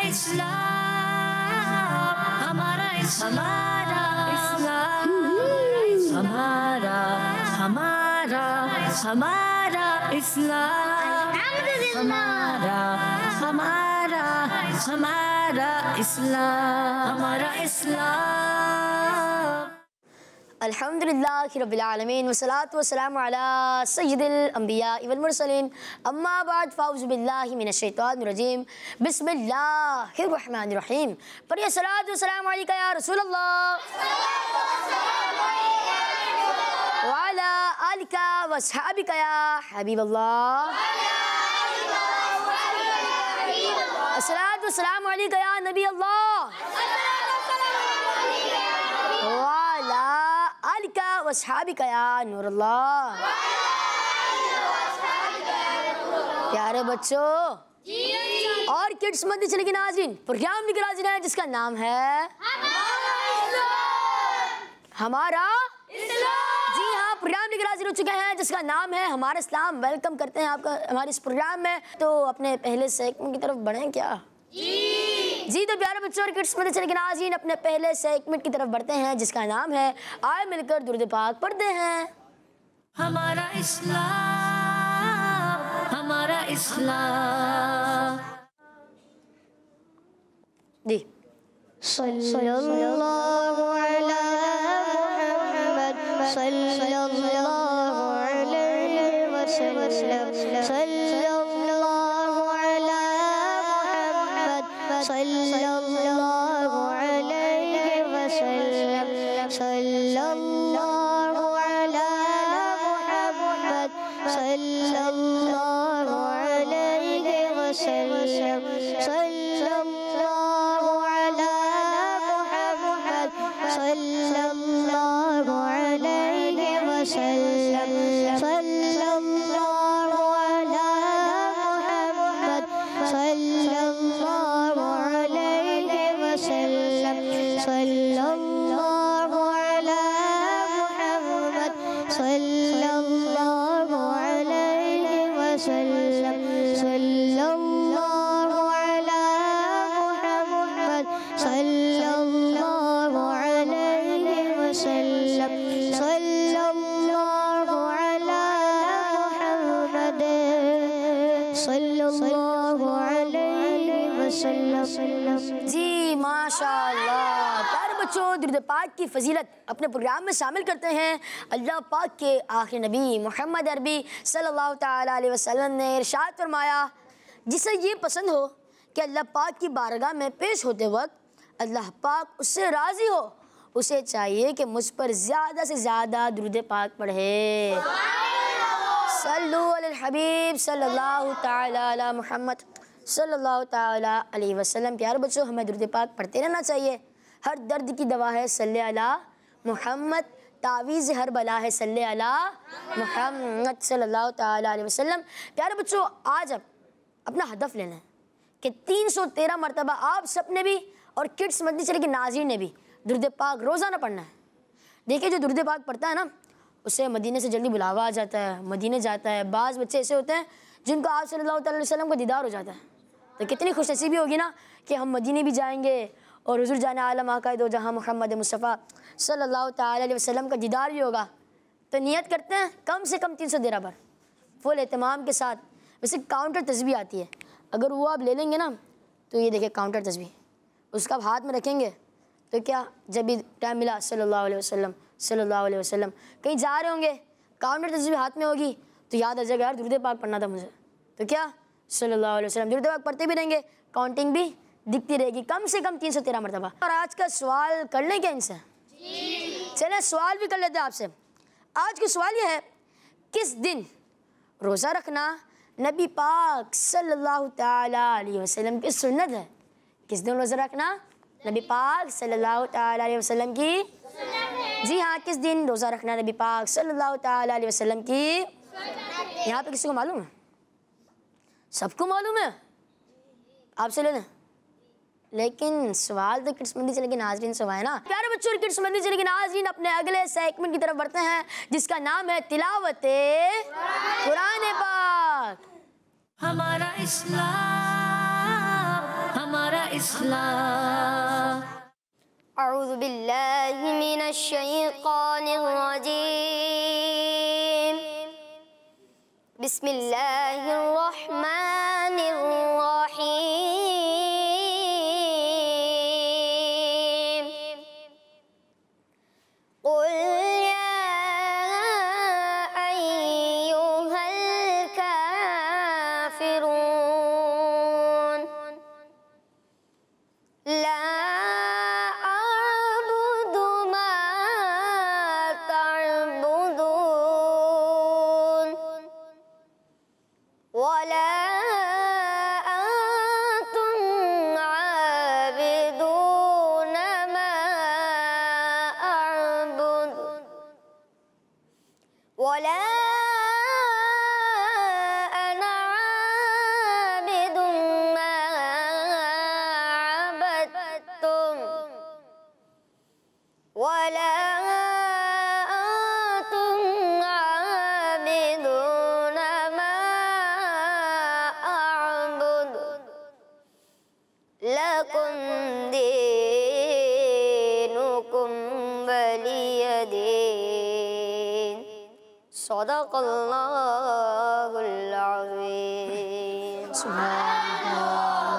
इस्लाम, हमारा इस्लाम, हमारा हमारा हमारा इस्लाम, हमारा हमारा हमारा इस्लाम, हमारा इस्लाम। अल्हम्दुलिल्लाहि रब्बिल आलमीन वस्सलातु वस्सलामु अला सय्यिदिल अंबिया वल मुरसलीन अम्मा बाद फ़ाऊज़ु बिल्लाहि मिनश शैतानिर रजीम बिस्मिल्लाहिर रहमानिर रहीम। पढ़िए सलातु वस्सलामु अलैका या रसूलल्लाह व अला आलिका व अस्हाबिका या हबीबल्लाह। अस्सलातु वस्सलामु अलैका या नबी अल्लाह आलिका वस्हाबिका या नूरुल्लाह। प्यारे बच्चों और किड्स मंदिर चले नाज़रीन, प्रोग्राम लेकर हाजिर है जिसका नाम है हमारा इस्लाम। जी हाँ, प्रोग्राम लेकर हाजिर हो चुके हैं जिसका नाम है हमारा इस्लाम। वेलकम करते हैं आपका हमारे इस प्रोग्राम में। तो अपने पहले सेगमेंट की तरफ बढ़ें क्या? जी तो प्यारे बच्चों और किड्स मंदिर चले नाज़रीन, अपने पहले सेगमेंट की तरफ बढ़ते हैं जिसका नाम है आए मिलकर दुरूद पाक पढ़ते हैं। हमारा इस्लाम, हमारा इस्लाम। जी सल्लल्लाहु अलैहि मुहम्मद सल्लल्लाहु अलैहि वसल्लम, सल्लल्लाहु अलैहि मुहम्मद सल्लल्लाहु अलैहि वसल्लम, सल्लल्लाहु अलैहि मुहम्मद सल्लल्लाहु अलैहि वसल्लम, सल्लल्लाहु सल्लल्लाहु अलैहि वसल्लम, सल्लल्लाहु अला मुहम्मद सल्लल्लाहु अलैहि वसल्लम, सल्लल्लाहु अला मुहम्मद सल्लल्लाहु अलैहि वसल्लम, सल्लल्लाहु अला मुहम्मद सल्लल्लाहु अलैहि वसल्लम, सल्लल्लाहु अला मुहम्मद सल्लल्लाहु अलैहि वसल्लम। जी माशाअल्लाह। प्यारे बच्चों, दुरूद पाक की फजीलत अपने प्रोग्राम में शामिल करते हैं। अल्लाह पाक के आखिरी नबी मोहम्मद अरबी सल्लल्लाहु ताला अलैहि वसल्लम ने इरशाद फरमाया, जिसे ये पसंद हो कि अल्लाह पाक की बारगाह में पेश होते वक्त अल्लाह पाक उससे राज़ी हो, उसे चाहिए कि मुझ पर ज़्यादा से ज़्यादा दुरूद पाक पढ़े। सल्लु अलल हबीब सल्लल्लाहु ताला अला मुहम्मद सल्लल्लाहु ताला अलैहि वसल्लम। प्यारे बच्चों, हमें दुरूद पाक पढ़ते रहना चाहिए। हर दर्द की दवा है सल्ले अला मुहम्मद, तावीज़ हर बला है सल्ले अला मुहम्मद सल्लल्लाहु ताला अलैहि वसल्लम। प्यारे बच्चों, आज अब अपना हदफ लेना है कि 313 मरतबा आप सबने भी और किड्स मदनी चले के नाज़रीन ने भी दुरूद पाक रोज़ाना पढ़ना है। देखिए, जो दुरूद पाक पढ़ता है ना, उसे मदीने से जल्दी बुलावा आ जाता है, मदीने जाता है। बाज़ बच्चे ऐसे होते हैं जिनको आप सल्लल्लाहु अलैहि वसल्लम का दीदार हो जाता है। तो कितनी खुशनसीबी होगी ना कि हम मदीने भी जाएंगे और हुज़ूर जाने आलम आक़ाए दो जहाँ मोहम्मद मुस्तफ़ा सल्लल्लाहु ताला अलैहि वसल्लम का दीदार भी होगा। तो नियत करते हैं कम से कम 313 बार फुल एहतमाम के साथ। वैसे काउंटर तस्बीह आती है, अगर वो आप ले लेंगे ना, तो ये देखिए काउंटर तस्बीह, उसका आप हाथ में रखेंगे तो क्या जब भी टाइम मिला सल्लल्लाहु अलैहि वसल्लम सल्लल्लाहु अलैहि वसल्लम, कहीं जा रहे होंगे काउंटर तस्बीह हाथ में होगी तो याद आ जाएगा यार दुरूद पाक पढ़ना था मुझे, तो क्या सल्लल्लाहु अलैहि वसल्लम दुरूद पाक पढ़ते भी रहेंगे, काउंटिंग भी दिखती रहेगी कम से कम 313 मरतबा। और आज का सवाल कर लें क्या इनसे? चलें सवाल भी कर लेते हैं आपसे। आज का सवाल ये है, किस दिन रोज़ा रखना नबी पाक सल्लल्लाहु ताला अलैहि वसल्लम की सुन्नत है? किस दिन रोज़ा रखना नबी पाक सल्लल्लाहु ताला अलैहि वसल्लम की? जी हाँ, किस दिन रोज़ा रखना नबी पाक सल्लल्लाहु ताला अलैहि वसल्लम की? यहाँ पे किसी को मालूम है? सबको मालूम है? आपसे ले लें। लेकिन सवाल तो किड्स मंडी चले के नाज़रीन से है ना। प्यारे बच्चों और किड्स मंडी चले के नाज़रीन, अपने अगले सेगमेंट की तरफ बढ़ते हैं जिसका नाम है तिलावते कुरान पाक। हमारा इस्लाम, हमारा इस्लाम। अऊज़ु बिल्लाहि मिनश शैतानिर रजीम। बिस्मिल्लाहिर रहमानिर रहीम। क़ुल या अय्युहल काफ़िरून ला अअबुदु मा तअबुदून वला अंतुम आबिदून मा अअबुद वला अना आबिदुम मा अबदतुम वला अंतुम आबिदून मा अअबुद लकुम दीनुकुम वलिय दीन। सदक़ल्लाहुल अज़ीम।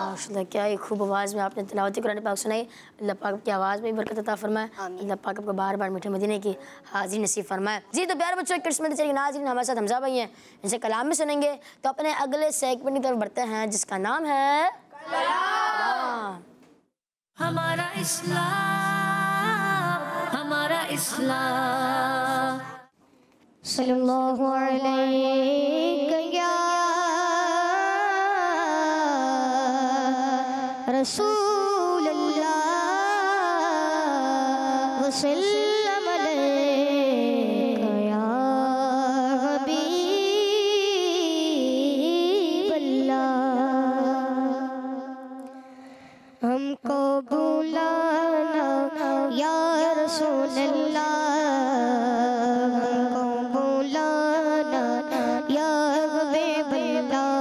माशाल्लाह, क्या ही खूब आवाज़ में आपने तिलावत कुरान पाक सुनाई। अल्लाह पाक आपकी आवाज़ में बरकत अता फरमाए। अल्लाह पाक आपको बार बार मीठे मदीने की हाज़िरी नसीब फरमाए। जी तो प्यारे बच्चों, किड्स में चलिए नाज़रीन, हमारे साथ हमजा भाई हैं, इनसे कलाम में सुनेंगे। तो अपने अगले सेगमेंट की तरफ बढ़ते हैं जिसका नाम है कलाम। हमारा इस्लाम, हमारा इस्लाम। सल्लल्लाहु अलैहि या रसूलल्लाह वसल्लम अलैका या हबीबल्लाह। हमको बुलाना या रसूलल्लाह, हमको बुलाना या हबीबल्लाह,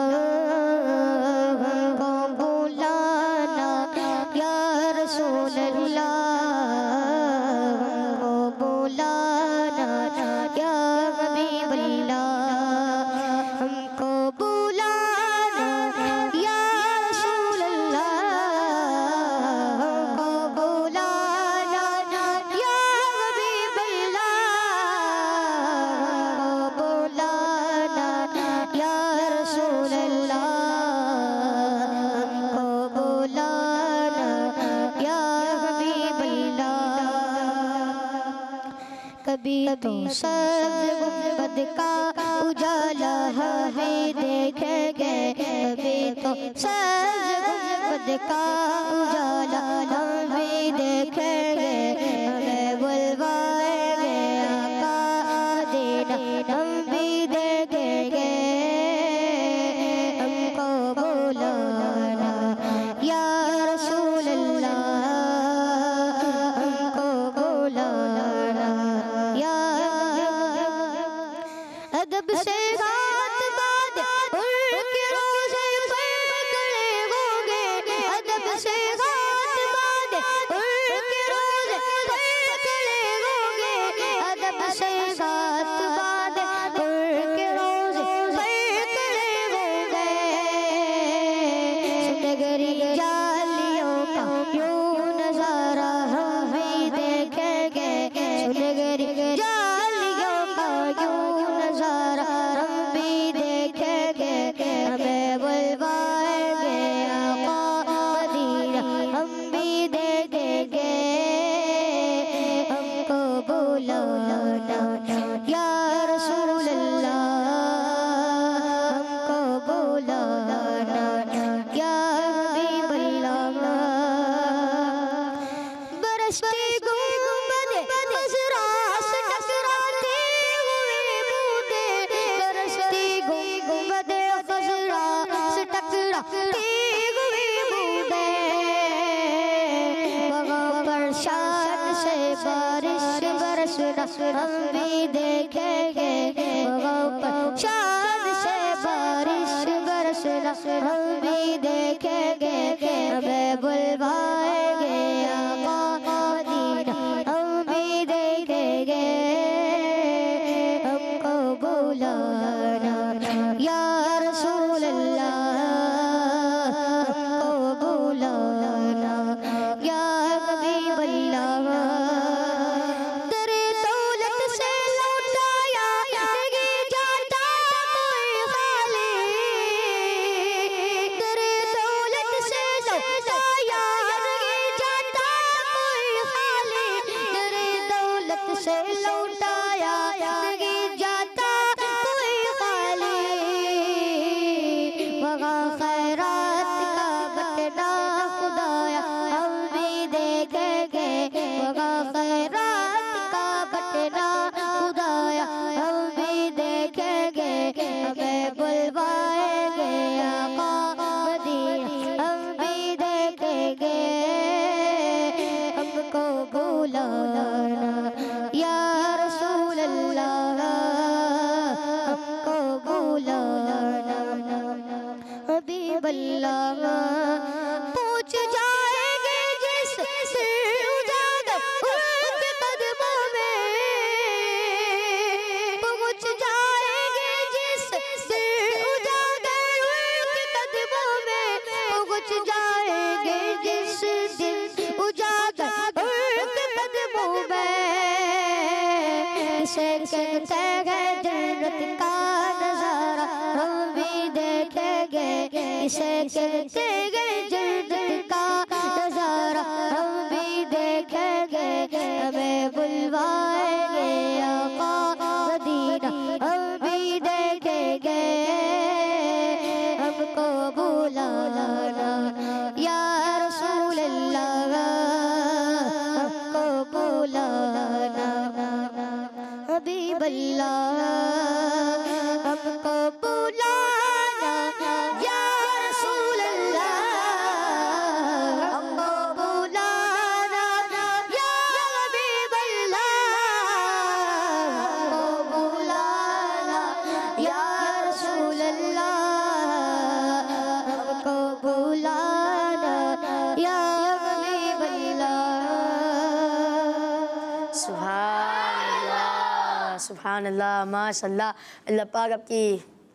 हमको बुलाना या रसूलल्लाह, हमको बुलाना या हबीबल्लाह, हमको बुलाना या रसूलल्लाह, हमको बुलाना या हबीबल्लाह, हमको बुलाना या रसूलल्लाह, हमको बुलाना या हबीबल्लाह। कभी तो सब्ज़ गुंबद का उजाला हमें देखेंगे, कभी तो सब्ज़ गुंबद का उजाला हमें देखेंगे। हमें बुलवाएंगे आका मदीना, हम भी देखेंगे। हमको बुलाना या रसूलल्लाह, हमको बुलाना या अदब से हाथ बांधे उनके रोज़े पर खड़े होंगे, अदब से हाथ बांधे उनके रोज़े पर खड़े होंगे, अदब से हाथ बांधे उनके रोज़े पर खड़े होंगे। सुनहरी जालियों का यूं नज़ारा हम भी देखेंगे, सुनहरी जालियों का यूं नज़ारा हम भी देखेंगे। हमें बुलवाएंगे आका मदीना, हम भी देखेंगे। हमको बुलाना या रसूलल्लाह, हमको बुलाना या हबीबल्लाह। बरसती गुंबद खज़रा से टकराती हुई बूंदें, बरसती गुंबद खज़रा से टकराती हुई बूंदें, वहाँ पर शान से बारिश बरसना हम भी देखेंगे। वहाँ पर शान से बारिश बरसना हम भी देखेंगे। हमें बुल इसे कहते हैं जन्नत का नजारा हम भी देखेंगे इसे कहते हैं जन्नत का नजारा हम भी देखेंगे हमें बुलवाएंगे आका मदीना हम भी देखेंगे हमको बुलाना या रसूल अल्लाह हमको बुलाना हबीब अल्लाह हमको बुलाना या रसूल अल्लाह हमको बुलाना या हबीब अल्लाह हमको बुलाना या रसूल अल्लाह हमको बुलाना या हबीब अल्लाह। सुभान अल्लाह माशाल्लाह। अल्लाह पाक आपकी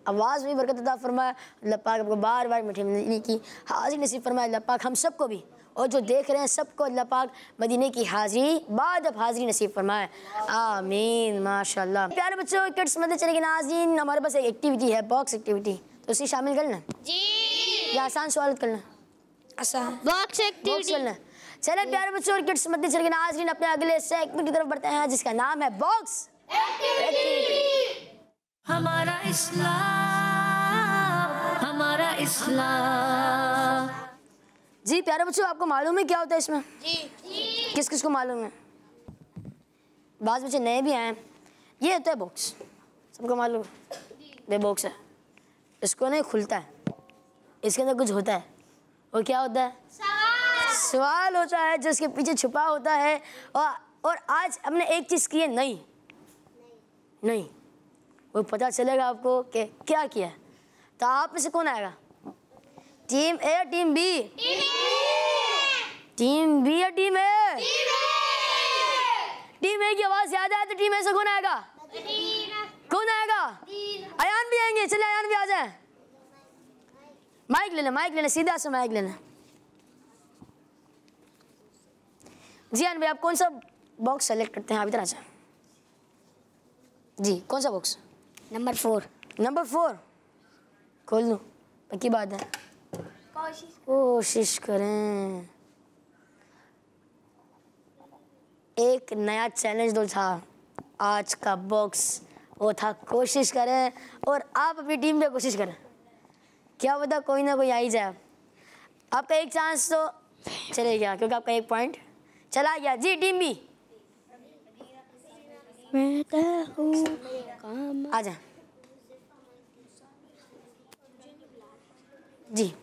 आवाज़ में बरकत अता फरमाए। अल्लाह पाक आपको बार बार मीठे मदीने की हाज़िरी नसीब फरमाए। अल्लाह पाक हम सबको भी और जो देख रहे हैं सबको अल्लाह पाक मदीने की हाज़िरी बाद अब हाज़िरी नसीब फरमाए। आमीन माशाल्लाह। प्यारे बच्चों, किड्स मदद चले के नाज़रीन, हमारे पास एक एक्टिविटी है, बॉक्स एक्टिविटी, तो उसे शामिल करना जी या आसान सवाल करना? आसान बॉक्स एक्टिविटी करना। चले प्यारे बच्चों और किड्स मदद चले के नाज़रीन, अपने अगले सेगमेंट की तरफ बढ़ते हैं जिसका नाम है बॉक्स हमारा इस्लाम, हमारा इस्लाम। जी प्यारे बच्चों, आपको मालूम है क्या होता है इसमें? जी किस किस को मालूम है? बाज़ बच्चे नए भी आए हैं। ये होता है बॉक्स, सबको मालूम है? ये बॉक्स है, इसको नहीं खुलता है, इसके अंदर कुछ होता है। वो क्या होता है? सवाल होता है जो इसके पीछे छुपा होता है। और आज हमने एक चीज़ की है नहीं, वो पता चलेगा आपको कि क्या किया है। तो आप में से कौन आएगा? टीम ए या टीम बी? टीम बी या टीम ए? टीम ए की आवाज़ याद आए तो टीम ए से कौन आएगा? कौन आएगा? अयान भी आएंगे। चले अयान भी आ जाए। माइक लेना सीधा से माइक लेना। जी अयान भाई, आप कौन सा बॉक्स सेलेक्ट करते हैं? आप इधर आ जाए। जी कौन सा बॉक्स? नंबर 4। नंबर 4 खोल लूँ? पक्की बात है? कोशिश करें। एक नया चैलेंज दो था आज का बॉक्स, वो था कोशिश करें। और आप अपनी टीम पे कोशिश करें, क्या पता कोई ना कोई आ ही जाए। आपका एक चांस तो चले गया क्योंकि आपका एक पॉइंट चला गया। जी टीम बी आ जाए। जी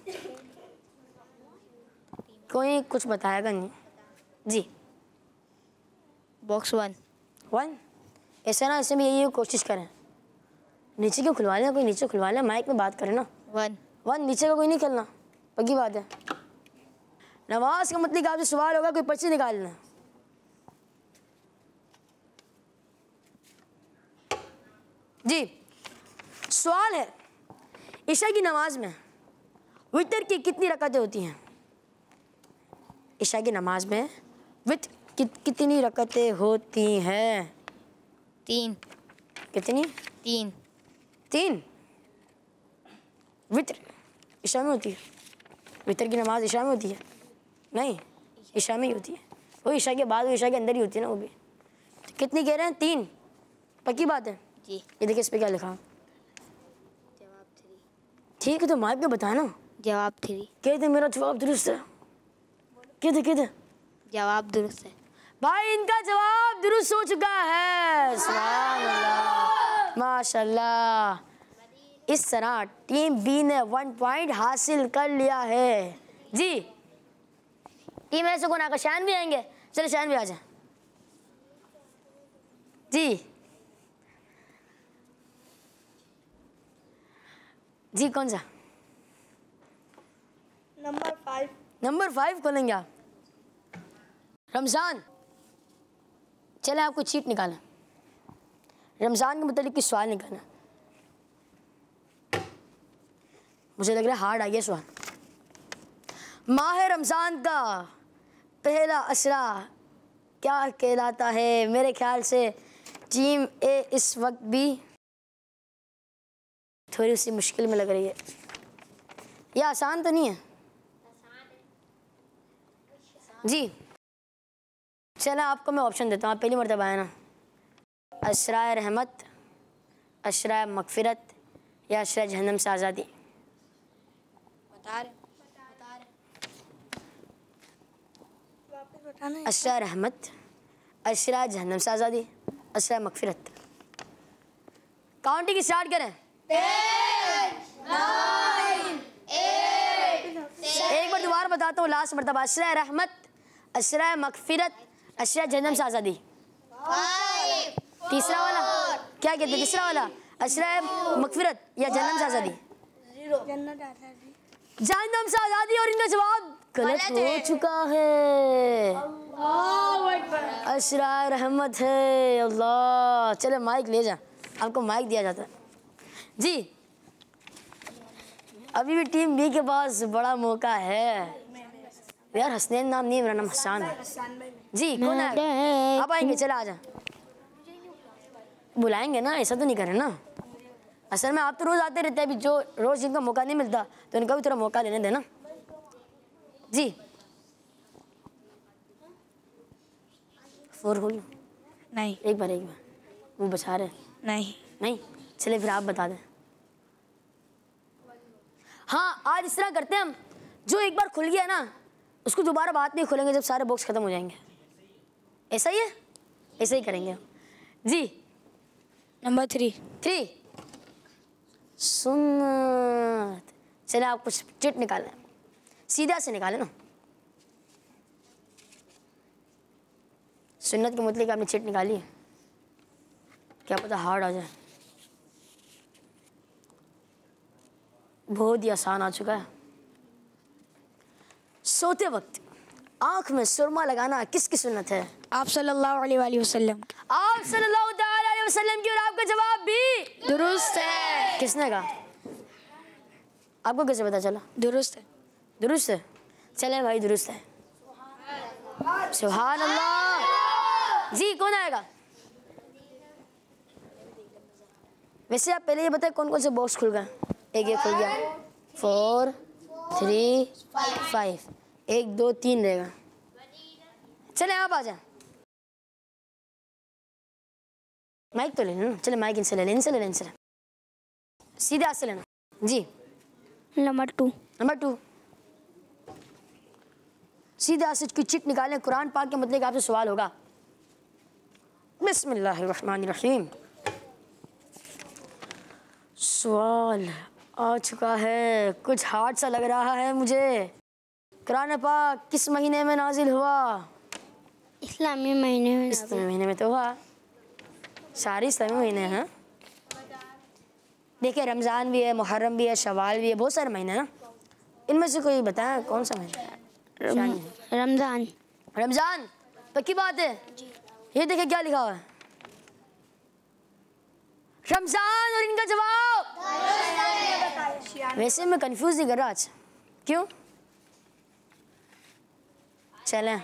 कोई कुछ बताएगा नहीं। जी बॉक्स 1 ऐसा ना, ऐसे भी यही कोशिश करें। नीचे क्यों खुलवा लें? कोई नीचे खुलवा लें, माइक में बात करें ना। 1 नीचे का कोई नहीं खेलना, पक्की बात है। नमाज का मतलब आपसे सवाल होगा, कोई पर्ची निकालना। जी सवाल है, ईशा की नमाज में वितर की कितनी रकातें होती हैं? ईशा की नमाज में वितर कितनी रकातें होती हैं? 3 कितनी? 3 वितर ईशा में होती है? वितर की नमाज ईशा में होती है? नहीं, ईशा में ही होती है। वो ईशा के बाद, वो ईशा के अंदर ही होती है ना वो भी। तो कितनी कह रहे हैं? 3 पक्की बात है जी। ये देखिए इस पे क्या लिखा? जवाब 3। ठीक है तो माइक पे बताया ना। जवाब 3। कहते मेरा जवाब दुरुस्त है। कहते जवाब दुरुस्त है भाई, इनका जवाब दुरुस्त हो चुका है। सुभान अल्लाह माशाल्लाह। इस तरह टीम बी ने 1 पॉइंट हासिल कर लिया है। जी टीम ए से कौन आएगा? शान भी आएंगे। चलो शान भी आ जाए। जी कौन सा? नंबर 5 खोलेंगे आप? रमज़ान, चले आपको चीट निकालना। रमज़ान के मतलब कुछ सवाल निकालना। मुझे लग रहा है हार्ड आ गया सवाल। माह रमज़ान का पहला अशरा क्या कहलाता है? मेरे ख्याल से टीम ए इस वक्त भी थोड़ी सी मुश्किल में लग रही है। ये आसान तो नहीं है जी। चलो आपको मैं ऑप्शन देता हूँ, आप पहली मरतबा आए ना। अशराए रहमत, अशराए मगफिरत या अशराए जहन्नम से आज़ादी। अशराए रहमत, अशराए जहन्नम से आज़ादी, अशराए मगफिरत। काउंटिंग स्टार्ट करें। 10, 9, 8, एक बार दोबारा बताता हूँ लास्ट मरतबा। अशराए रहमत, अशराए मगफिरत, अशराए जहन्नम से आज़ादी। 5, तीसरा वाला क्या कहते हैं? तीसरा वाला अशराए मगफिरत या जहन्नम से आज़ादी? जहन्नम से आज़ादी। और इनका जवाब गलत हो चुका है। अशराए रहमत है। अल्लाह। चले माइक ले जा, आपको माइक दिया जाता है जी। अभी भी टीम बी के पास बड़ा मौका है यार। हसनैन नाम नहीं है, मेरा नाम हसान है जी। कौन आएगा? आप आएंगे? चला आजा, बुलाएंगे ना, ऐसा तो नहीं करें ना। असल में आप तो रोज़ आते रहते हैं, अभी जो रोज़ जिनका मौका नहीं मिलता तो उनका भी थोड़ा मौका देने देना जी। 4 हो गया? नहीं। एक बार वो बचा रहे नहीं। नहीं। चले फिर आप बता दें। हाँ, आज इस तरह करते हैं हम, जो एक बार खुल गया ना उसको दोबारा बात नहीं खोलेंगे जब सारे बॉक्स खत्म हो जाएंगे। ऐसा ही है, ऐसा ही करेंगे जी। नंबर 3 सुन्नत। चले आप कुछ चिट निकालें, सीधा से निकालें ना। सुन्नत के मतलब आपने चिट निकाली है, क्या पता हार्ड आ जाए। बहुत ही आसान आ चुका है। सोते वक्त आंख में सुरमा लगाना किसकी सुन्नत है? आप सल्लल्लाहु अलैहि वसल्लम। आप सल्लल्लाहु ताला अलैहि वसल्लम की। और आपका जवाब भी दुरुस्त है। किसने कहा? आपको कैसे पता चला? दुरुस्त है। दुरुस्त है। चले भाई, दुरुस्त है। सुभान अल्लाह जी। कौन आएगा? वैसे आप पहले ये बताए कौन कौन से बॉक्स खुल गए? एक खुल गया, 4, 3, 5, 1, 2, 3 रहेगा। चले आप आ जाए। माइक तो ले लेना। चले माइक इनसे ले लें, इनसे ले लें, इनसे ले। सीधे हाथ से लेना जी। नंबर 2 सीधे हाथ से कोई चिट निकालें। कुरान पाक के मतलब आपसे सवाल होगा। बिस्मिल्लाहिर्रहमानिर्रहीम। सवाल आ चुका है, कुछ हार्ड सा लग रहा है मुझे। कुरान पाक किस महीने में नाजिल हुआ? इस्लामी महीने में। इस्लामी महीने में तो हुआ, सारे इस्लामी महीने हैं। देखिए रमज़ान भी है, मुहर्रम भी है, शवाल भी है, बहुत सारे महीने हैं ना। इनमें से कोई बताएं कौन सा महीना है? रमज़ान। रमज़ान पक्की बात है? ये देखिए क्या लिखा हुआ है, रमज़ान। और इनका जवाब वैसे मैं कंफ्यूज नहीं कर रहा आज, क्यों? चलें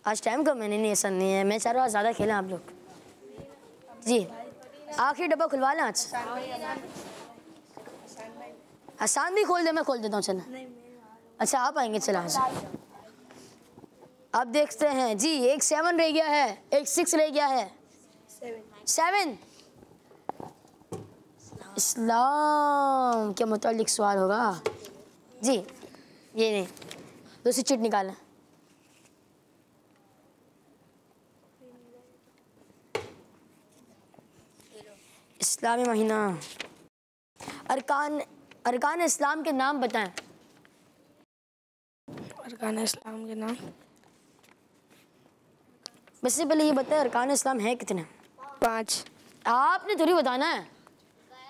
आज टाइम का मैंने नहीं, ऐसा नहीं है। मैं चाह रहा हूँ ज़्यादा खेलें आप लोग जी। आखिरी डब्बा खुलवा लें आज। आसान भी खोल दे, मैं खोल देता हूँ। चलें अच्छा आप आएंगे? चला आज आप देखते हैं जी। एक 7 रह गया है, एक 6 रह गया है। 7 इस्लाम के मुतालिक सवाल होगा जी। ये नहीं, दूसरी चिट निकालें। इस्लामी महीना। अरकान इस्लाम के नाम बताएं। अरकान इस्लाम के नाम। वैसे पहले ये बताएं अरकान इस्लाम है कितने? 5। आपने थोड़ी बताना है,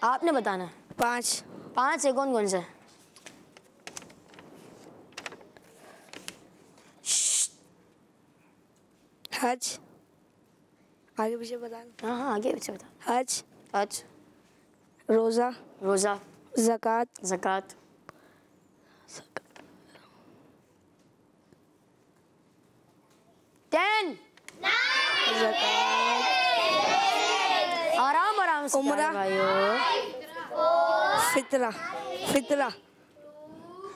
आपने बताना है। 5 है। कौन कौन से? हज। आगे पीछे बता। हाँ आगे पीछे बता। हज, रोज़ा, ज़कात, ज़कात, आराम से उम्रा। भाइयों। फितरा। फितरा।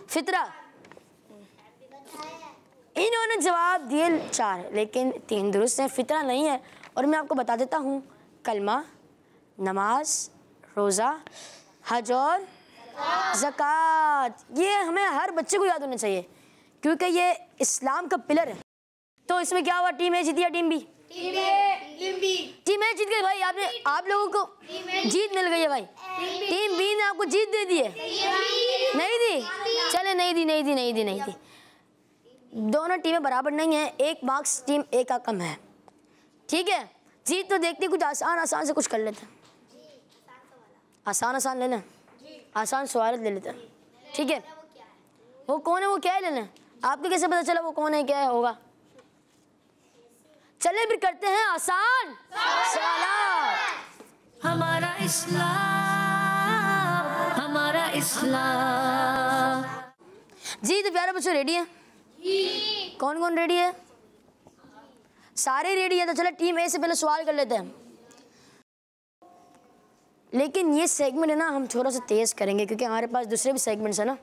फितरा। इन्होंने जवाब दिए 4 लेकिन 3 दुरुस्त हैं। फितरा नहीं है। और मैं आपको बता देता हूँ, कलमा, नमाज, रोज़ा, हज और ज़कात, ये हमें हर बच्चे को याद होना चाहिए क्योंकि ये इस्लाम का पिलर है। तो इसमें क्या हुआ, टीम ए जीती या टीम बी? टीम ए जीत गई भाई। आप लोगों को जीत मिल गई है भाई। टीम बी ने आपको जीत दे दी है। नहीं दी? चले नहीं दी। दोनों टीमें बराबर नहीं है, 1 मार्क्स टीम ए का कम है। ठीक है, जीत तो देखते कुछ आसान से कुछ कर लेते हैं। आसान ले लें, आसान सवाल ले लेते हैं। ठीक है, वो कौन है, वो क्या है ले लें। आपको कैसे पता चला वो कौन है, क्या है होगा? चले फिर करते हैं आसान सवाल। हमारा इस्लाम। जी तो प्यारे बच्चों रेडी है? कौन कौन रेडी है? सारे रेडी है। तो चलो टीम ए से पहले सवाल कर लेते हैं। लेकिन ये सेगमेंट है ना, हम थोड़ा सा तेज करेंगे क्योंकि हमारे पास दूसरे भी सेगमेंट्स है ना।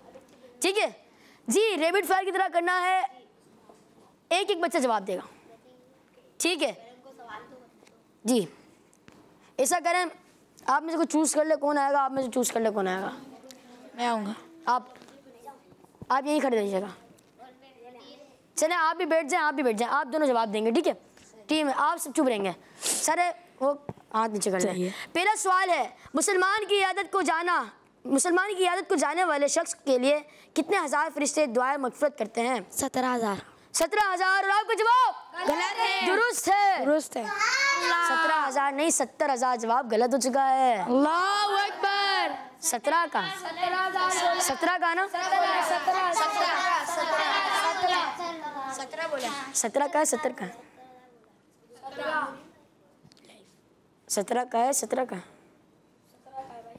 ठीक है जी, रैपिड फायर की तरह करना है, एक बच्चा जवाब देगा। ठीक है जी, ऐसा करें, आप में से कोई चूज कर ले कौन आएगा। आप में से चूज कर ले कौन आएगा। मैं आऊँगा। आप यहीं खड़े रहिएगा। चले आप भी बैठ जाएं, आप दोनों जवाब देंगे। ठीक है, टीम आप सब चुप रहेंगे। सर वो हाथ नीचे कर लें। पहला सवाल है, मुसलमान की इयादत को जाने वाले शख्स के लिए कितने हजार फरिश्ते दुआए मगफिरत करते हैं? 17,000। 17,000। और आपका जवाब गलत है। दुरुस्त है। 17,000 नहीं, 70,000 जवाब गलत हो चुका है। अल्लाहु अकबर। 17 का ना? 17 का है? 17 का है?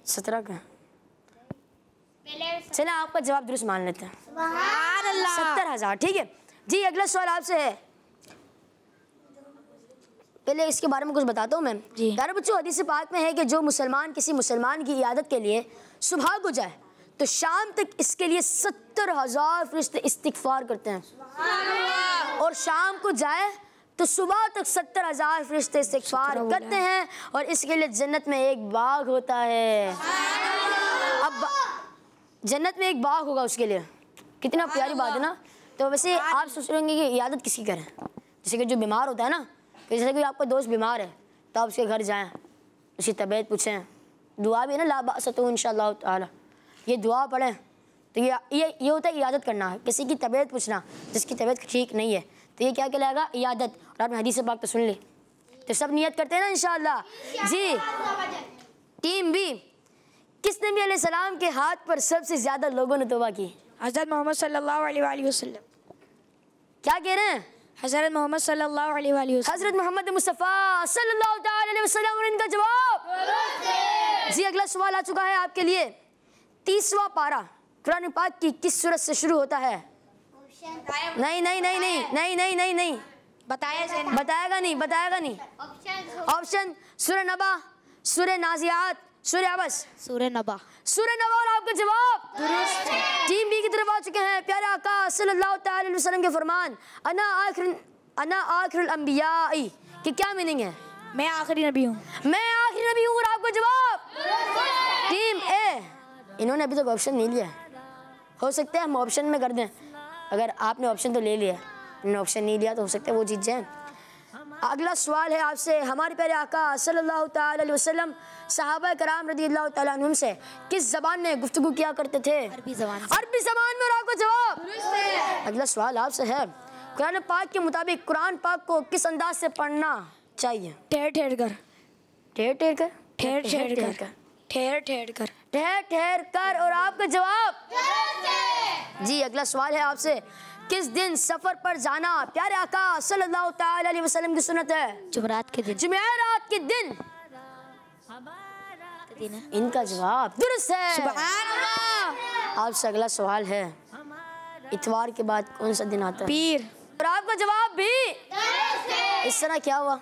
17 का। चले आपका जवाब दुरुस्त मान लेते हैं। 70,000। ठीक है जी, अगला सवाल आपसे है। पहले इसके बारे में कुछ बताता हूँ मैं। प्यारे बच्चों, हदीस पाक में है कि जो मुसलमान किसी मुसलमान की इयादत के लिए सुबह को जाए तो शाम तक इसके लिए 70,000 फरिश्ते इस्तिगफार करते हैं, और शाम को जाए तो सुबह तक 70,000 फरिश्ते इस्तिगफार करते हैं, और इसके लिए जन्नत में एक बाग होता है। अब जन्नत में एक बाग होगा उसके लिए, कितना प्यारी बात है ना। तो वैसे आप सोच रहे होंगे कि इयादत किसकी करें। जैसे कि जो बीमार होता है ना, जैसे कि आपका दोस्त बीमार है तो आप उसके घर जाएं, उसकी तबीयत पूछें, दुआ भी है ना, ला बासतु इंशाअल्लाह ताला, ये दुआ पढ़ें। तो ये होता है इयादत करना, किसी की तबीयत पूछना जिसकी तबीयत ठीक नहीं है, तो ये क्या कहलाएगा, इयादत। और आपने हदीस पाक तो सुन ली, तो सब नियत करते हैं ना इंशाअल्लाह जी। टीम बी, किस नबी अलैहिस्सलाम के हाथ पर सबसे ज़्यादा लोगों ने तौबा की? हज़रत मोहम्मद सल्लल्लाहु अलैहि वसल्लम। क्या कह रहे हैं? हज़रत मोहम्मद सल्लल्लाहु अलैहि वसल्लम। हज़रत मोहम्मद मुस्तफ़ा सल्लल्लाहु अलैहि वसल्लम। और इनका जवाब जी। अगला सवाल आ चुका है आपके लिए। 30वां पारा कुरान पाक की किस सूरत से शुरू होता है? नहीं, बताएगा नहीं। ऑप्शन सूरह नबा, सूरह नाज़ियात, सूरह अबस। सूरह नबा। और आपका जवाब दुरुस्त है। टीम बी की तरफ आ चुके हैं। प्यारे आका सल्लल्लाहु अलैहि वसल्लम के फरमान अना आखिरुल अंबिया की क्या मीनिंग है? मैं आखिरी नबी हूँ। और आपका जवाब टीम ए। इन्होंने अभी तक ऑप्शन नहीं लिया, हो सकता है हम ऑप्शन में कर दें। अगर आपने ऑप्शन तो ले लिया, इन्होंने ऑप्शन नहीं लिया, तो हो सकता है वो जीत जाए। अगला सवाल है आपसे। हमारे प्यारे आका सल्लल्लाहु अलैहि वसल्लम सहाबा कराम रज़ियल्लाहु तआला अन्हुम से किस ज़बान में गुफ्तगू किया करते थे? अरबी ज़बान। में। और आपका जवाब अगला सवाल आपसे है। कुरान पाक के मुताबिक कुरान पाक को किस अंदाज से पढ़ना चाहिए? ठहर कर। और आपका जवाब जी। अगला सवाल है आपसे। किस दिन सफर पर जाना प्यारे आका सल्लल्लाहु अलैहि वसल्लम की सुन्नत है? जुमेरात के दिन। इनका जवाब दुरुस्त है। सुभान अल्लाह। आपसे अगला सवाल है। इतवार के बाद कौन सा दिन आता है? पीर। और आपका जवाब भी इस तरह क्या हुआ?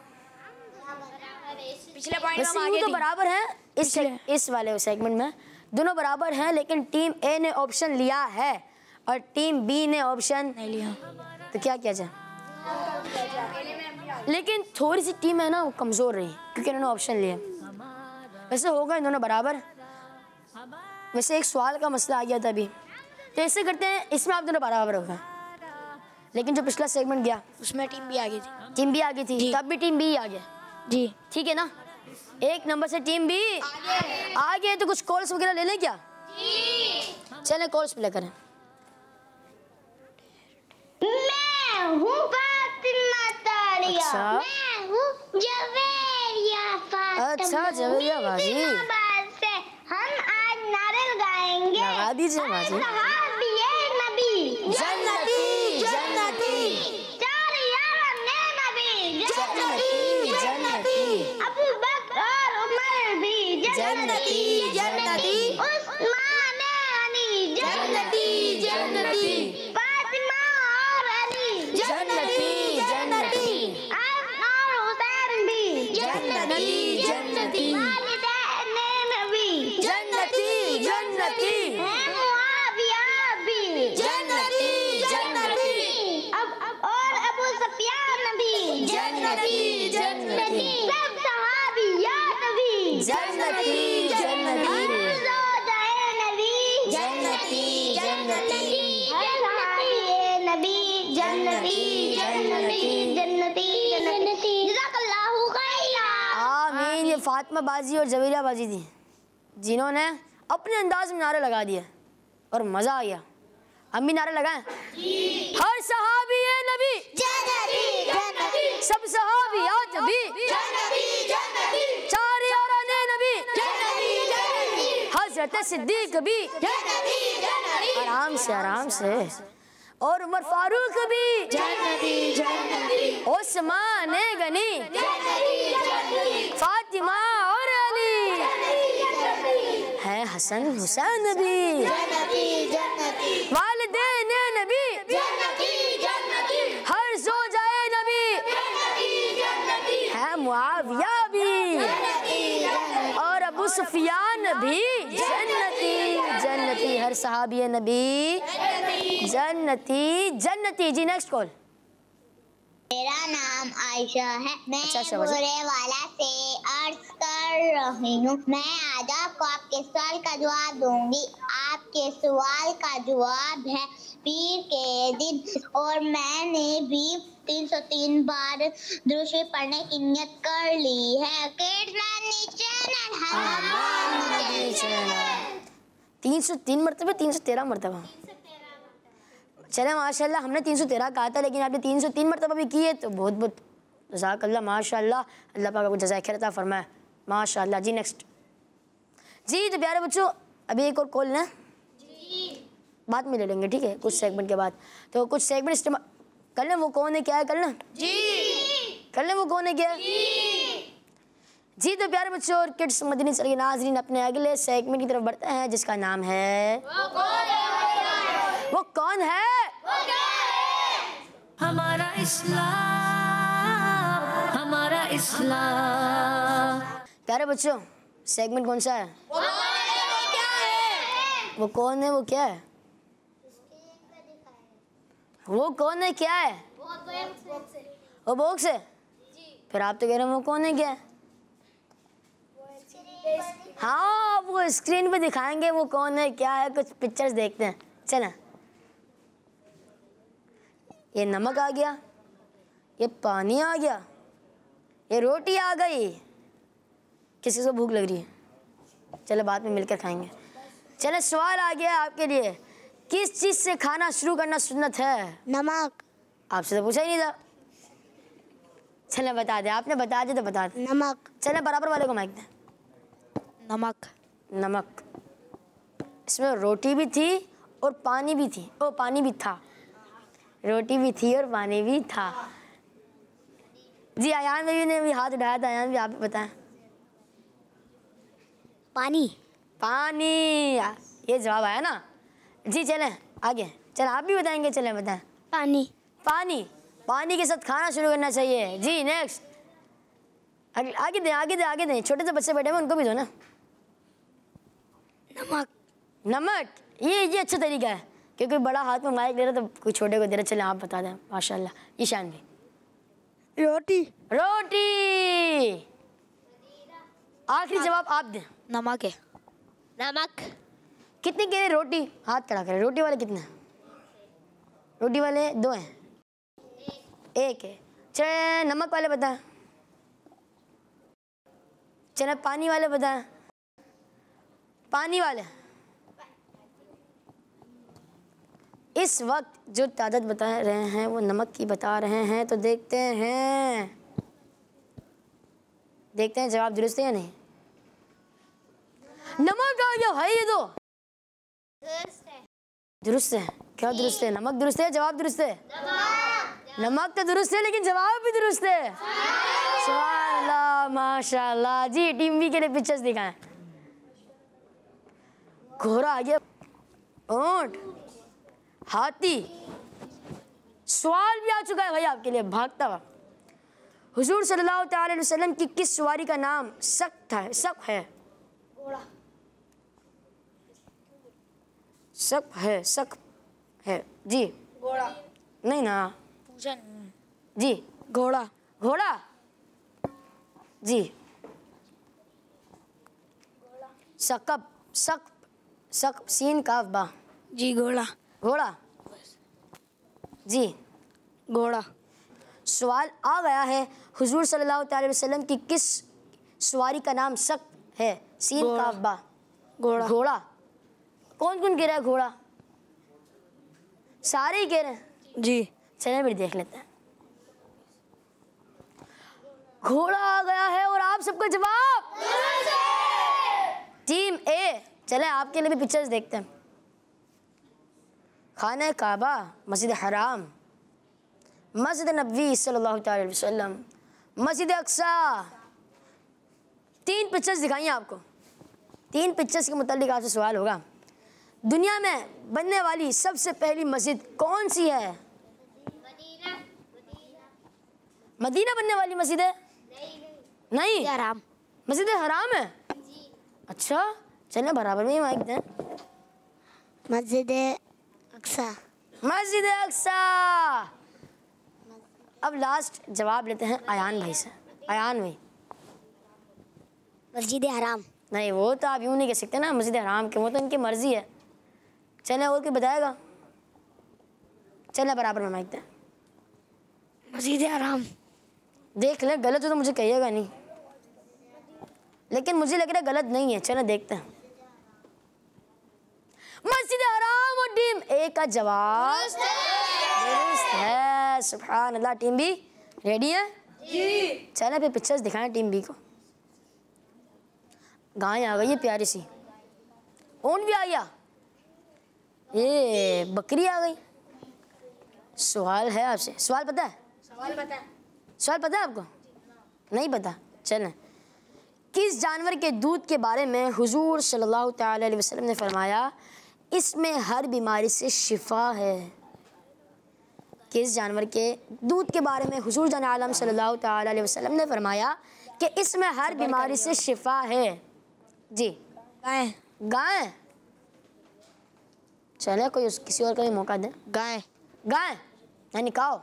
पिछले पॉइंट वैसे में यूँ आगे तो थी। बराबर है इस वाले सेगमेंट में दोनों बराबर हैं, लेकिन टीम ए ने ऑप्शन लिया है और टीम बी ने ऑप्शन नहीं लिया। तो क्या किया जाए? लेकिन थोड़ी सी टीम है ना वो कमज़ोर रही क्योंकि इन्होंने ऑप्शन लिए। वैसे होगा इन दोनों बराबर। वैसे एक सवाल का मसला आ गया था अभी, तो ऐसे करते हैं इसमें आप दोनों बराबर हो गए, लेकिन जो पिछला सेगमेंट गया उसमें टीम भी आगे थी। टीम बी आगे थी, तब भी टीम बी आ गया। जी ठीक है ना? एक नंबर से टीम बी आगे है, तो कुछ कॉल्स वगैरह ले लें क्या? चलें कॉल्स प्ले करें। मैं हूँ फातिमा तारिया। अच्छा। मैं हूँ जवेरिया फातिमा। अच्छा, जवेरिया बाजी। इस्लामाबाद से हम आज नारे लगाएंगे। लगा दीजिए बाजी। सहाबिये नबी जन्नती जन्नती चार यार ने नबी जन्नती जन्नती अबू बकर और उमर भी जन्नती जन्नती उस्मान अली जन्नती जन्नती फातिमा और अली जन्नती जन्नती हसन और हुसैन भी जन्नती जन्नती वालिदैन नबी जन्नती जन्नती मुआविया भी जन्नती जन्नती अब और अबू सुफियान भी जन्नती जन्नती सब सहाबियात भी जन्नती जन्नती ज़ौजाए नबी जन्नती जन्नती सहाबिये नबी जन्नती जन्नती जन्नती जन्नती जज़ाकल्लाहु खैरा। आमीन। ये फातिमा बाजी और जवेरिया बाजी थी जिन्होंने अपने अंदाज में नारे लगा दिए और मज़ा आ गया। हम भी नारे लगाएं। हर सहाबी है नबी सब सहाबियात भी चार याराने नबी हजरत सिद्दीक भी आराम से और उमर फारूक भी उस्मान गनी फातिमा और अली है हसन हुसैन भी वालिदैन नबी हर ज़ौजाए नबी है मुआविया भी और अबू सुफियान भी जन्नती हर सहाबी नबी जन्नती जन्नती। जी नेक्स्ट कॉल। मेरा नाम आयशा है। मैं अच्छा, शाबाश। बुरे वाला से अर्ज कर रही हूँ। मैं आज आपको आपके सवाल का जवाब दूंगी। आपके सवाल का जवाब है पीर के दिन, और मैंने भी 303 बार दुरूद शरीफ पढ़ने की नियत कर ली है। चैनल 303 मरतबा 313 मरतबा। चले माशाल्लाह, हमने 313 कहा था लेकिन आपने 303 मरतबा भी की है, तो बहुत बहुत जज़ाकल्लाह माशाल्लाह। अल्लाह पाक आपको जज़ाए खैर अता फरमाए माशाल्लाह। जी नेक्स्ट। जी तो प्यारे बच्चों अभी एक और कॉल ना बाद में ले लेंगे, ठीक है, कुछ सेगमेंट के बाद। तो कुछ सेगमेंट इस्तेमाल कर लें। वो कौन है क्या है कर लें कर लें वो कौन है क्या है। जी तो प्यारे बच्चों और किड्स मदनी चल के नाज़रीन अपने अगले सेगमेंट की तरफ बढ़ते हैं जिसका नाम है वो कौन है। हमारा इस्लाम प्यारे बच्चों सेगमेंट कौन सा है? वो कौन है वो क्या है? वो कौन है क्या है? वो बॉक्स है। फिर आप तो कह रहे हैं वो कौन है क्या है? हाँ वो स्क्रीन पे दिखाएंगे वो कौन है क्या है, कुछ पिक्चर्स देखते हैं। चलें। ये नमक आ गया, ये पानी आ गया, ये रोटी आ गई। किसी को भूख लग रही है? चलो बाद में मिलकर खाएंगे। चले सवाल आ गया आपके लिए, किस चीज़ से खाना शुरू करना सुन्नत है? नमक। आपसे तो पूछा ही नहीं था। चले बता दे, आपने बता दिया तो बता दे। नमक। चले बराबर वाले को माइक दे। नमक। नमक। इसमें रोटी भी थी और पानी भी थी। ओ पानी भी था, रोटी भी थी और पानी भी था। जी आयान बेबी ने भी हाथ उठाया था। आयान भी आप बताएं। पानी। पानी, ये जवाब आया ना। जी चलें आगे। चलें आप भी बताएंगे। चलें बताएं। पानी। पानी। पानी के साथ खाना शुरू करना चाहिए। जी नेक्स्ट। आगे दें, आगे दें, आगे दें। छोटे से बच्चे बैठे हैं, उनको भी दो ना। नमक। नमक, ये अच्छा तरीका है कि कोई बड़ा हाथ में माइक ले रहा तो कोई छोटे को दे रहा। चले आप बता दें। माशाल्लाह। ईशान भी। रोटी। रोटी। आखिरी जवाब आप दें। नमक है। नमक। कितने कह रहे रोटी? हाथ खड़ा करें। रोटी वाले कितने? रोटी वाले 2 हैं, 1 है। चले नमक वाले बताएं। चले पानी वाले बताएं। पानी वाले इस वक्त जो तादाद बता रहे हैं वो नमक की बता रहे हैं, तो देखते हैं जवाब दुरुस्त है या नहीं। नमक आ गया भाई, ये तो दुरुस्त है। क्या दुरुस्त है? नमक दुरुस्त है, जवाब दुरुस्त है। नमक तो दुरुस्त है लेकिन जवाब भी दुरुस्त है। सुभान अल्लाह, माशाल्लाह। जी टीम बी के लिए पिक्चर्स दिखाएं। घोड़ा आ गया, ऊंट, हाथी। सवाल भी आ चुका है भाई आपके लिए, भागता हुआ। हुजूर सल्लल्लाहु अलैहि वसल्लम की किस सवारी का नाम सख्त है? सख्त है जी। घोड़ा। नहीं ना जी। घोड़ा जी। सकब सीन काफ बा जी। घोड़ा जी। घोड़ा। सवाल आ गया है, हुजूर सल्लल्लाहु अलैहि वसल्लम की किस सवारी का नाम सख्त है? सीन काफ बा। घोड़ा। कौन कौन कह रहा है घोड़ा? सारे ही कह रहे हैं जी। चलिए फिर देख लेते हैं। घोड़ा आ गया है और आप सबका जवाब टीम ए। चले आपके लिए भी पिक्चर्स देखते हैं। खाना काबा, मस्जिद हराम, मस्जिद नबवी सल्लल्लाहु अलैहि वसल्लम, मस्जिद अक्सा। 3 पिक्चर्स दिखाइए आपको। 3 पिक्चर्स के मुतालिक आपसे सवाल होगा। दुनिया में बनने वाली सबसे पहली मस्जिद कौन सी है? मदीना बनने वाली मस्जिद है? नहीं, हराम। मस्जिद हराम है। अच्छा, चले बराबर में ही माइक दें। मस्जिद अक्सा। मस्जिद अक्सा। अब लास्ट जवाब लेते हैं अयान भाई से। अयान भाई। मस्जिद हराम। नहीं, वो तो आप यूँ नहीं कह सकते ना मस्जिद हराम के, वो तो इनकी मर्जी है। चले और कोई बताएगा? चले बराबर में माइक दें। मस्जिद हराम। देख ले, गलत हो तो मुझे कहिएगा नहीं, लेकिन मुझे लग रहा है गलत नहीं है। चलो देखते हैं। मस्जिद हराम और टीम ए का जवाब दुरुस्त है। सुभान अल्लाह। टीम बी रेडी है जी। चलो फिर पिक्चर्स दिखाएं टीम बी को। गाय आ गई है प्यारी सी, ऊंट भी आ गया, ये बकरी आ गई। सवाल है आपसे, सवाल पता है? सवाल पता है आपको? नहीं पता? चलें। किस जानवर के दूध के बारे में हुजूर सल्लल्लाहु अलैहि वसल्लम ने फरमाया इसमें हर बीमारी से शिफा है? किस जानवर के दूध के बारे में हुजूर जान आलम सल्लल्लाहु अलैहि वसल्लम ने फरमाया कि इसमें हर बीमारी से शिफा है? जी। गाय। गाय। चले कोई किसी और का भी मौका दें। गाय। गाय यानी काओ।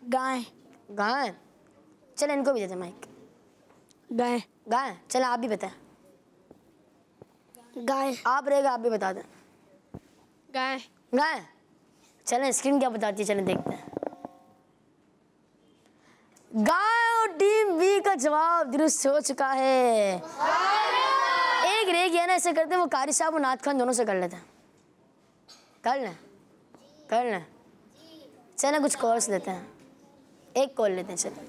गाय। गाय। चले इनको भी देते माइक। गाय। गाय। चले आप भी बताएं। गाय। आप रहेगा, आप भी बता दें। गाय। गाय। चलें स्क्रीन क्या बताती है, चलें देखते हैं। गाय और टीम बी का जवाब दुरुस्त हो चुका है। एक रह गया ना, ऐसे करते हैं वो कारी साहब और नाथ खान दोनों से कर लेते हैं। कर लें। चलें कुछ कॉल्स लेते हैं, एक कॉल लेते हैं। चलें।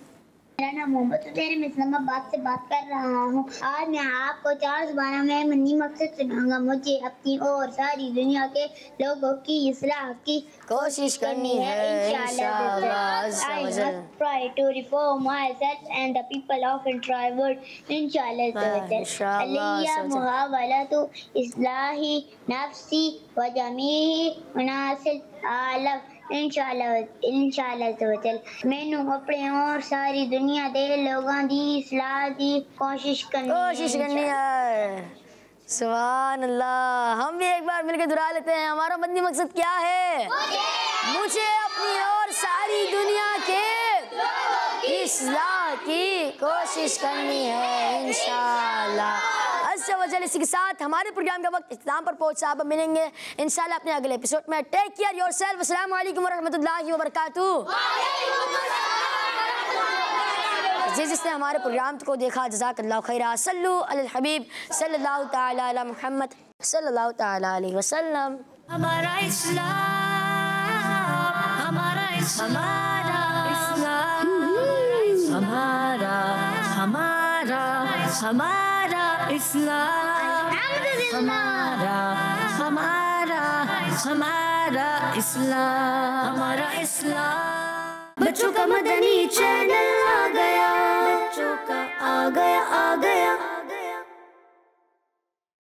मेरा नाम मोहम्मद सुदेर, मैं इस्लामाबाद से बात कर रहा हूँ। आज मैं आपको 4 ज़ुबानों में मनी मकसद सुनाऊंगा। मुझे अपनी और सारी दुनिया के लोगों की इस्लाह की कोशिश करनी है इंशाअल्लाह। I must try to reform myself and the people of entire world. इंशाअल्लाह। अलिया मुहावलतु इस्लाही नफ्सी व जमीई मुनासिल आलम इंशाअल्लाह तवज्जल मैनू अपने और सारी दुनिया दे लोगों दी इस्लाह दी कोशिश करनी है। सुभान अल्लाह। हम भी एक बार मिलकर दुआ लेते हैं। हमारा मदनी मकसद क्या है? मुझे अपनी और सारी दुनिया के इस्लाह की कोशिश करनी है इंशाअल्लाह। अज़्ज़ा वजल। इसी के साथ हमारे प्रोग्राम का वक्त इख्तिताम पर पहुंचा। अब मिलेंगे इंशाअल्लाह अपने अगले एपिसोड में। Take care yourself. अस्सलामु अलैकुम वरहमतुल्लाहि वबरकातुहू। जिसने हमारे प्रोग्राम को देखा जज़ाकल्लाहु खैरा। सल्लु अलल हबीब सल्लल्लाहु तआला अला मुहम्मद सल्लल्लाहु तआला अलैहि वसल्लम। हमारा इस्लाम, हमारा इस्लाम, हमारा हमारा हमारा इस्लाम, हमारा हमारा हमारा इस्लाम, हमारा इस्लाम। बच्चों का मदनी चैनल आ गया, बच्चों का आ गया।